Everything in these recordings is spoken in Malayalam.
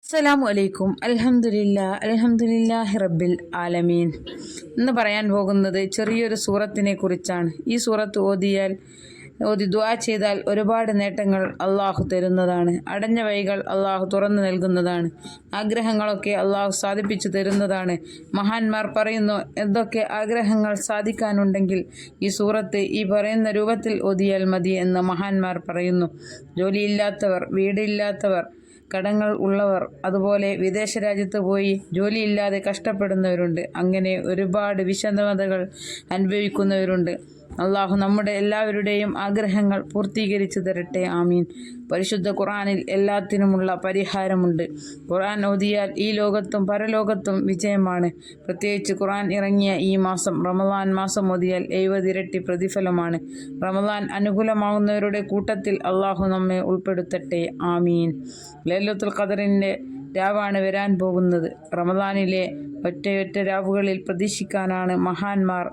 അസ്സലാമു അലൈക്കും. അൽഹംദുലില്ലാഹി റബ്ബിൽ ആലമീൻ. ഇന്ന് പറയാൻ പോകുന്നത് ചെറിയൊരു സൂറത്തിനെ കുറിച്ചാണ്. ഈ സൂറത്ത് ഓതി ദുആ ചെയ്താൽ ഒരുപാട് നേട്ടങ്ങൾ അള്ളാഹു തരുന്നതാണ്. അടഞ്ഞ വഴികൾ അള്ളാഹു തുറന്നു നൽകുന്നതാണ്. ആഗ്രഹങ്ങളൊക്കെ അള്ളാഹു സാധിപ്പിച്ചു തരുന്നതാണ്. മഹാന്മാർ പറയുന്നു, എന്തൊക്കെ ആഗ്രഹങ്ങൾ സാധിക്കാനുണ്ടെങ്കിൽ ഈ സൂറത്ത് ഈ പറയുന്ന രൂപത്തിൽ ഓതിയാൽ മതി എന്ന് മഹാന്മാർ പറയുന്നു. ജോലിയില്ലാത്തവർ, വീടില്ലാത്തവർ, കടങ്ങൾ ഉള്ളവർ, അതുപോലെ വിദേശ രാജ്യത്ത് പോയി ജോലിയില്ലാതെ കഷ്ടപ്പെടുന്നവരുണ്ട്. അങ്ങനെ ഒരുപാട് വിഷമതകൾ അനുഭവിക്കുന്നവരുണ്ട്. അള്ളാഹു നമ്മുടെ എല്ലാവരുടെയും ആഗ്രഹങ്ങൾ പൂർത്തീകരിച്ചു തരട്ടെ, ആമീൻ. പരിശുദ്ധ ഖുർആനിൽ എല്ലാത്തിനുമുള്ള പരിഹാരമുണ്ട്. ഖുർആൻ ഓതിയാൽ ഈ ലോകത്തും പരലോകത്തും വിജയമാണ്. പ്രത്യേകിച്ച് ഖുർആൻ ഇറങ്ങിയ ഈ മാസം റമദാൻ മാസം ഓതിയാൽ 70 ഇരട്ടി പ്രതിഫലമാണ്. റമദാൻ അനുകൂലമാകുന്നവരുടെ കൂട്ടത്തിൽ അള്ളാഹു നമ്മെ ഉൾപ്പെടുത്തട്ടെ, ആമീൻ. ലൈലത്തുൽ ഖദറിൻ്റെ രാവാണ് വരാൻ പോകുന്നത്. റമദാനിലെ ഒറ്റയൊറ്റ രാവുകളിൽ പ്രതീക്ഷിക്കാനാണ് മഹാന്മാർ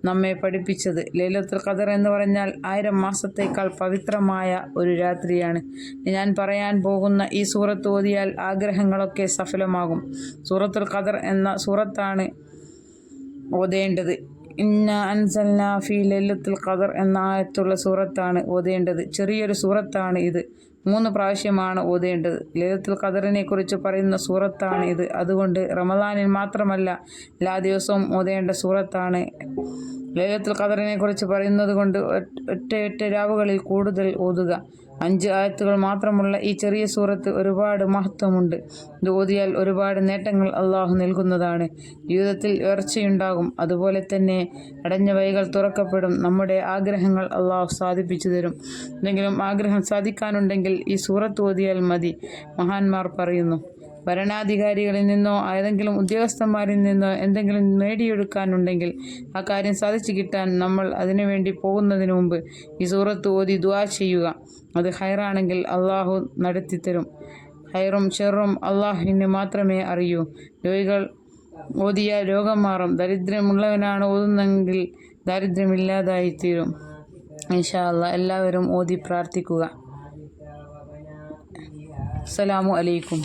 നമ്മെ പഠിപ്പിച്ചത്. ലൈലത്തുൽ ഖദർ എന്ന് പറഞ്ഞാൽ 1000 മാസത്തേക്കാൾ പവിത്രമായ ഒരു രാത്രിയാണ്. ഞാൻ പറയാൻ പോകുന്ന ഈ സൂറത്ത് ഓതിയാൽ ആഗ്രഹങ്ങളൊക്കെ സഫലമാകും. സൂറത്തുൽ ഖദർ എന്ന സൂറത്താണ് ഓതേണ്ടത്. ഇന്നാ അൻസൽനാ ഫീ ലൈലത്തുൽ ഖദർ എന്ന ആയത്തുള്ള സൂറത്താണ് ഓതേണ്ടത്. ചെറിയൊരു സൂറത്താണ് ഇത്. 3 പ്രാവശ്യമാണ് ഓതേണ്ടത്. ലൈലത്തുൽ ഖദറിനെ കുറിച്ച് പറയുന്ന സൂറത്താണ് ഇത്. അതുകൊണ്ട് റമദാനിൽ മാത്രമല്ല, എല്ലാ ദിവസവും ഓതേണ്ട സൂറത്താണ്. ലൈലത്തുൽ ഖദറിനെ കുറിച്ച് പറയുന്നത് കൊണ്ട് ഒറ്റ രാവുകളിൽ കൂടുതൽ ഓതുക. 5 ആയത്തുകൾ മാത്രമുള്ള ഈ ചെറിയ സൂറത്ത് ഒരുപാട് മഹത്വമുണ്ട്. ഇത് ഓതിയാൽ ഒരുപാട് നേട്ടങ്ങൾ അള്ളാഹു നൽകുന്നതാണ്. ജീവിതത്തിൽ ഉയർച്ചയുണ്ടാകും. അതുപോലെ തന്നെ അടഞ്ഞ വഴികൾ തുറക്കപ്പെടും. നമ്മുടെ ആഗ്രഹങ്ങൾ അള്ളാഹു സാധിപ്പിച്ചു തരും. എന്തെങ്കിലും ആഗ്രഹം സാധിക്കാനുണ്ടെങ്കിൽ ഈ സൂറത്ത് ഓതിയാൽ മതി, മഹാന്മാർ പറയുന്നു. ഭരണാധികാരികളിൽ നിന്നോ ഏതെങ്കിലും ഉദ്യോഗസ്ഥന്മാരിൽ നിന്നോ എന്തെങ്കിലും നേടിയെടുക്കാനുണ്ടെങ്കിൽ ആ കാര്യം സാധിച്ചു കിട്ടാൻ നമ്മൾ അതിനുവേണ്ടി പോകുന്നതിന് മുമ്പ് ഈ സൂറത്ത് ഓതി ദുആ ചെയ്യുക. അത് ഹൈറാണെങ്കിൽ അള്ളാഹു നടത്തിത്തരും. ഹൈറും ഷെറും അള്ളാഹുവിന് മാത്രമേ അറിയൂ. രോഗികൾ ഓതിയാൽ രോഗം മാറും. ദരിദ്രമുള്ളവനാണ് ഓതുന്നെങ്കിൽ ദാരിദ്ര്യമില്ലാതായിത്തീരും. ഇൻഷാ അല്ലാഹ് എല്ലാവരും ഓതി പ്രാർത്ഥിക്കുക. അസ്സലാമു അലൈക്കും.